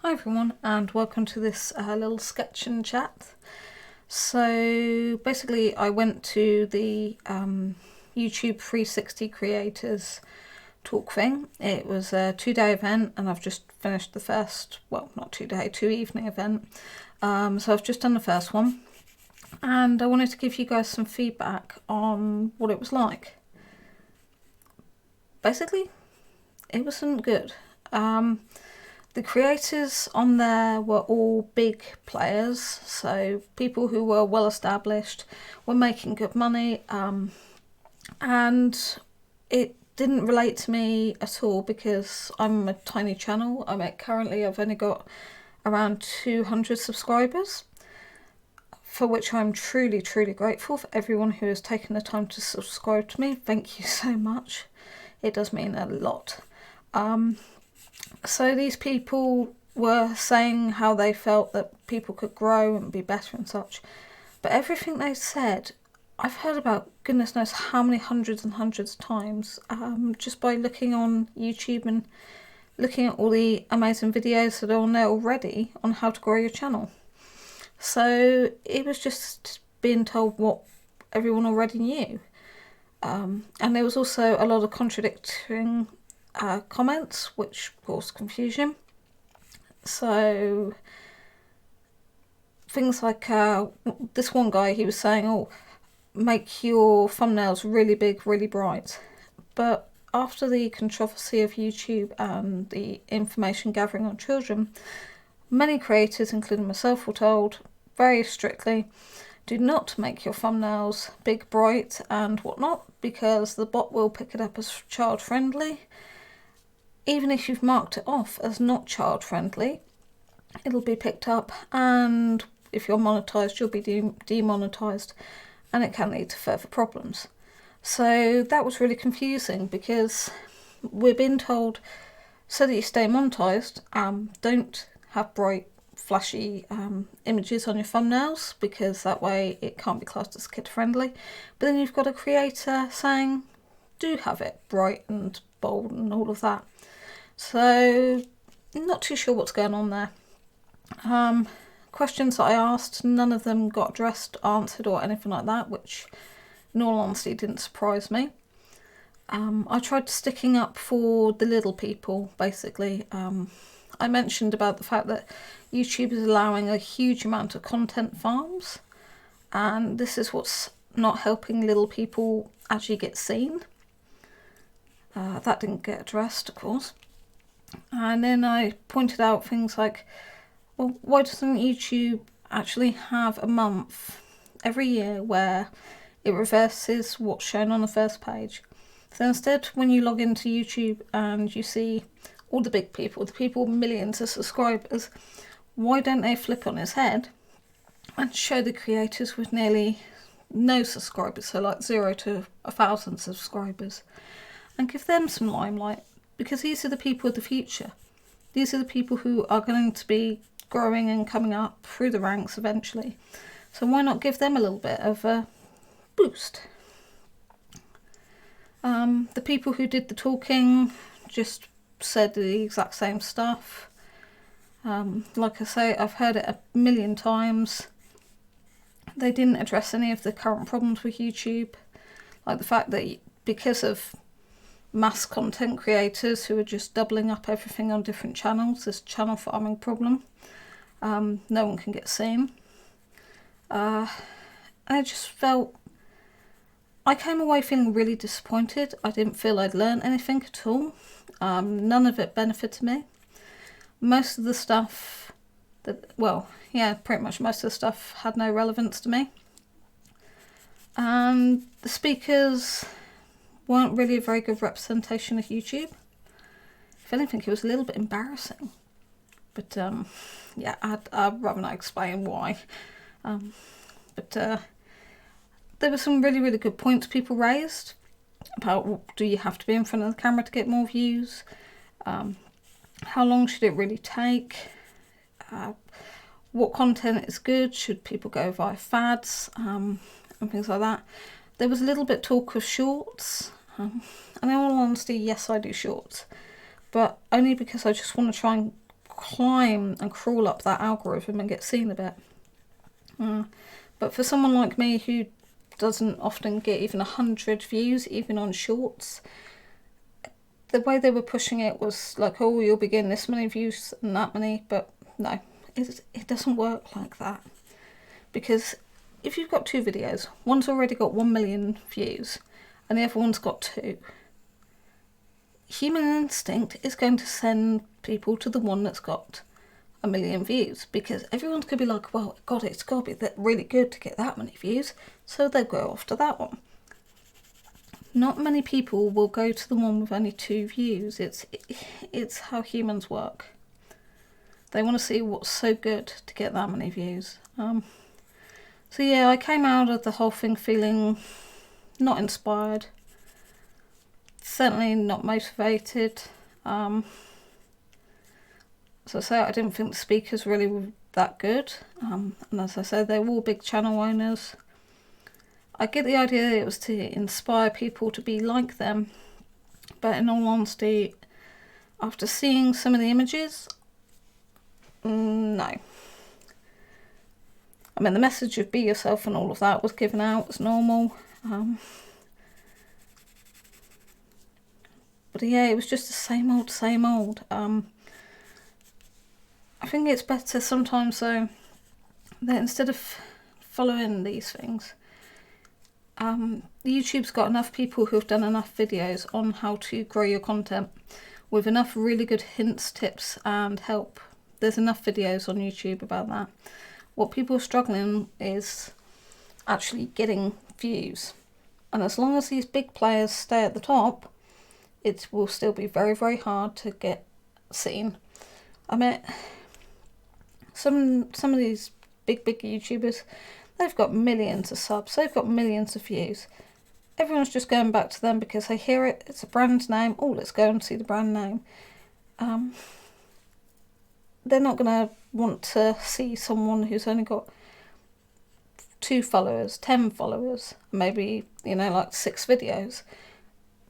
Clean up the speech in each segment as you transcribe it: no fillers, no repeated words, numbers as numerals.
Hi everyone, and welcome to this little sketch and chat. So basically I went to the YouTube 360 creators talk thing. It was a 2-day event and I've just finished the first, well, not 2-day, 2-evening event. So I've just done the first one and I wanted to give you guys some feedback on what it was like. Basically, it wasn't good. The creators on there were all big players, so people who were well established, were making good money, and it didn't relate to me at all because I'm a tiny channel. Currently I've only got around 200 subscribers, for which I'm truly grateful for everyone who has taken the time to subscribe to me. Thank you so much. It does mean a lot. So these people were saying how they felt that people could grow and be better and such. But everything they said, I've heard about goodness knows how many hundreds and hundreds of times, just by looking on YouTube and looking at all the amazing videos that are on there already on how to grow your channel. So it was just being told what everyone already knew. And there was also a lot of contradicting comments, which caused confusion. So things like this one guy, he was saying, oh, make your thumbnails really big, really bright. But after the controversy of YouTube and the information gathering on children, many creators, including myself, were told very strictly, do not make your thumbnails big, bright and whatnot, because the bot will pick it up as child friendly. Even if you've marked it off as not child friendly, it'll be picked up, and if you're monetized, you'll be demonetized, and it can lead to further problems. So that was really confusing because we're being told, so that you stay monetized, don't have bright flashy images on your thumbnails, because that way it can't be classed as kid friendly. But then you've got a creator saying do have it bright and bold and all of that. So not too sure what's going on there. Questions that I asked, none of them got addressed, answered or anything like that, which in all honesty didn't surprise me. I tried sticking up for the little people, basically. I mentioned about the fact that YouTube is allowing a huge amount of content farms, and this is what's not helping little people actually get seen. That didn't get addressed, of course. And then I pointed out things like, well, why doesn't YouTube actually have a month every year where it reverses what's shown on the first page? So instead, when you log into YouTube and you see all the big people, the people with millions of subscribers, why don't they flip on its head and show the creators with nearly no subscribers, so like 0 to 1,000 subscribers, and give them some limelight? Because these are the people of the future. These are the people who are going to be growing and coming up through the ranks eventually. So why not give them a little bit of a boost? The people who did the talking just said the exact same stuff. Like I say, I've heard it a million times. They didn't address any of the current problems with YouTube, like the fact that because of mass content creators who are just doubling up everything on different channels, this channel farming problem, no one can get seen. And I just felt, I came away feeling really disappointed. I didn't feel I'd learned anything at all. None of it benefited me. Most of the stuff pretty much most of the stuff had no relevance to me. And the speakers weren't really a very good representation of YouTube. If anything, it was a little bit embarrassing. But I'd rather not explain why. But there were some really good points people raised about, do you have to be in front of the camera to get more views? How long should it really take? What content is good? Should people go via fads? And things like that. There was a little bit talk of shorts. And in all honesty, yes, I do shorts. But only because I just want to try and climb and crawl up that algorithm and get seen a bit. But for someone like me who doesn't often get even 100 views, even on shorts, the way they were pushing it was like, oh, you'll be getting this many views and that many. But no, it doesn't work like that. Because if you've got 2 videos, one's already got 1 million views and the other one's got 2, human instinct is going to send people to the one that's got 1 million views, because everyone's going to be like, well, God, it's got to be really good to get that many views, so they'll go after that one. Not many people will go to the one with only 2 views. It's how humans work. They want to see what's so good to get that many views. So yeah, I came out of the whole thing feeling not inspired, certainly not motivated. As I say, I didn't think the speakers really were that good. And as I said, they were all big channel owners. I get the idea that it was to inspire people to be like them. But in all honesty, after seeing some of the images, no. I mean, the message of be yourself and all of that was given out as normal. But yeah, it was just the same old, same old. I think it's better sometimes though that instead of following these things, YouTube's got enough people who've done enough videos on how to grow your content with enough really good hints, tips and help. There's enough videos on YouTube about that. What people are struggling is actually getting views. And as long as these big players stay at the top, it will still be very, very hard to get seen. I mean, some of these big YouTubers, they've got millions of subs, they've got millions of views. Everyone's just going back to them because they hear it, it's a brand name, oh, let's go and see the brand name. They're not going to want to see someone who's only got 2 followers, 10 followers, maybe, you know, like 6 videos.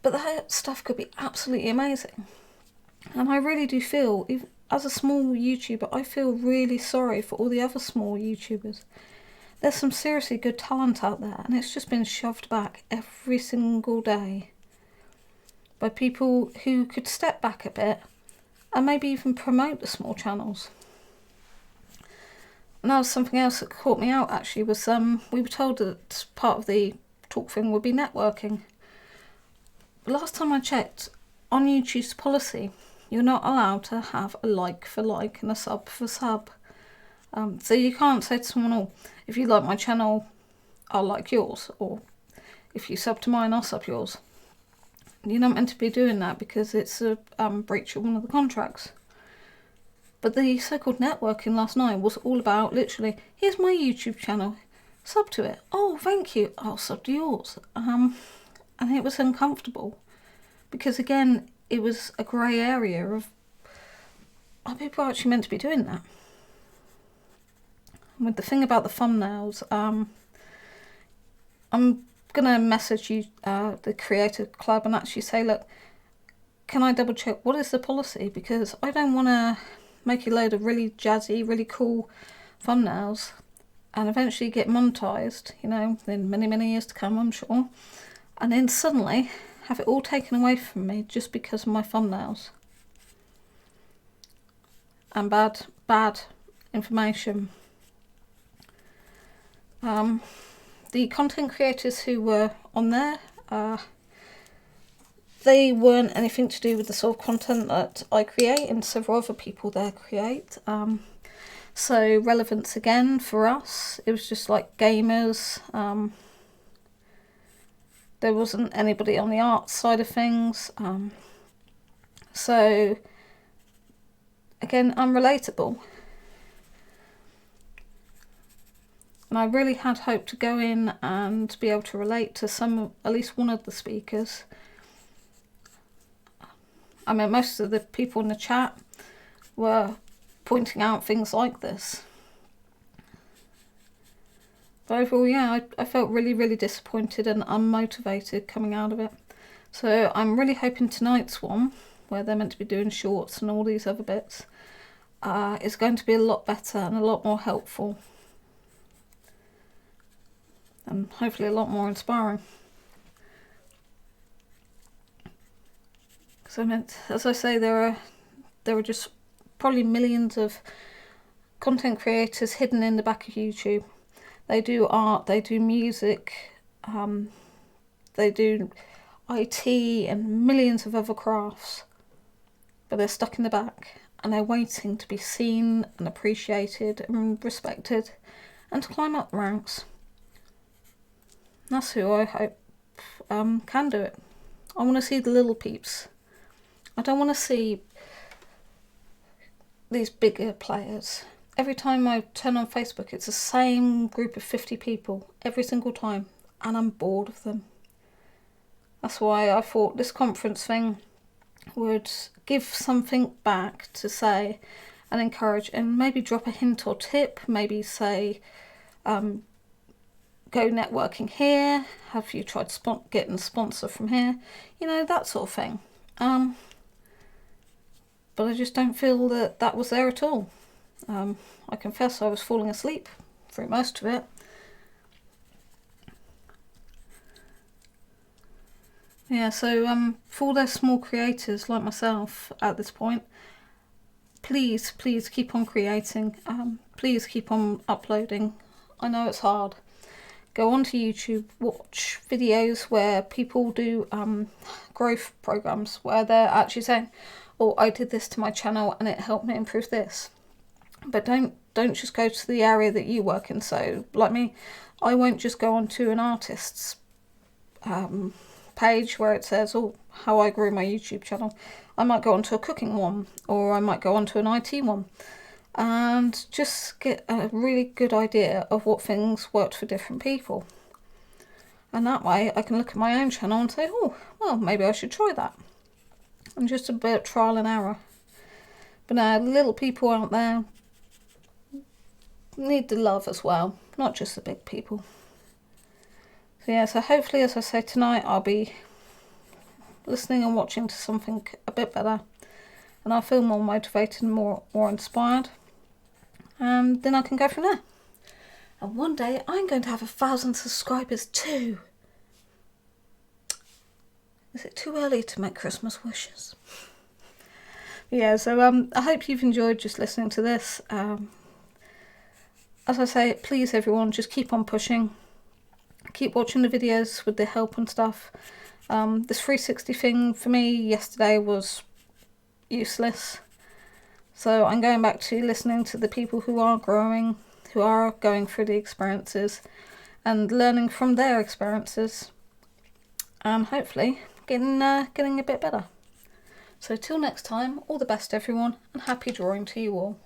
But that stuff could be absolutely amazing. And I really do feel, as a small YouTuber, I feel really sorry for all the other small YouTubers. There's some seriously good talent out there, and it's just been shoved back every single day by people who could step back a bit and maybe even promote the small channels. And that was something else that caught me out actually, was we were told that part of the talk thing would be networking. But last time I checked, on YouTube's policy, you're not allowed to have a like for like and a sub for sub. So you can't say to someone, oh, if you like my channel, I'll like yours, or if you sub to mine, I'll sub yours. You're not meant to be doing that because it's a breach of one of the contracts. But the so-called networking last night was all about literally, here's my YouTube channel, sub to it. Oh, thank you, I'll sub to yours. And it was uncomfortable because again, it was a grey area of, are people actually meant to be doing that? And with the thing about the thumbnails, I'm going to message you, the Creator Club, and actually say, look, can I double check what is the policy? Because I don't want to make a load of really jazzy, really cool thumbnails and eventually get monetized, you know, in many, many years to come, I'm sure. And then suddenly have it all taken away from me just because of my thumbnails. And bad information. The content creators who were on there, they weren't anything to do with the sort of content that I create and several other people there create. So relevance again for us, it was just like gamers. There wasn't anybody on the art side of things. So again, unrelatable. And I really had hoped to go in and be able to relate to at least one of the speakers. I mean, most of the people in the chat were pointing out things like this. But overall, yeah, I felt really, really disappointed and unmotivated coming out of it. So I'm really hoping tonight's one, where they're meant to be doing shorts and all these other bits, is going to be a lot better and a lot more helpful, and hopefully a lot more inspiring. Because I meant, as I say, there are just probably millions of content creators hidden in the back of YouTube. They do art, they do music, they do IT and millions of other crafts, but they're stuck in the back and they're waiting to be seen and appreciated and respected and to climb up the ranks. And that's who I hope can do it. I want to see the little peeps. I don't want to see these bigger players. Every time I turn on Facebook, it's the same group of 50 people every single time, and I'm bored of them. That's why I thought this conference thing would give something back to say and encourage, and maybe drop a hint or tip, maybe say, go networking here, have you tried getting a sponsor from here, you know, that sort of thing. But I just don't feel that was there at all. I confess I was falling asleep through most of it. Yeah, so for those small creators like myself at this point, please keep on creating. Please keep on uploading. I know it's hard. Go onto YouTube, watch videos where people do growth programs where they're actually saying, oh, I did this to my channel and it helped me improve this. But don't just go to the area that you work in. So like me, I won't just go onto an artist's page where it says, oh, how I grew my YouTube channel. I might go onto a cooking one, or I might go onto an IT one, and just get a really good idea of what things worked for different people. And that way I can look at my own channel and say, oh, well, maybe I should try that. And just a bit of trial and error. But now, little people out there need the love as well, not just the big people. So yeah, so hopefully, as I say, tonight I'll be listening and watching to something a bit better, and I'll feel more motivated and more inspired, and then I can go from there. And one day I'm going to have 1,000 subscribers too. Is it too early to make Christmas wishes? Yeah, so I hope you've enjoyed just listening to this. As I say, please everyone, just keep on pushing. Keep watching the videos with the help and stuff. This 360 thing for me yesterday was useless. So I'm going back to listening to the people who are growing, who are going through the experiences, and learning from their experiences. And hopefully getting a bit better. So till next time, all the best everyone, and happy drawing to you all.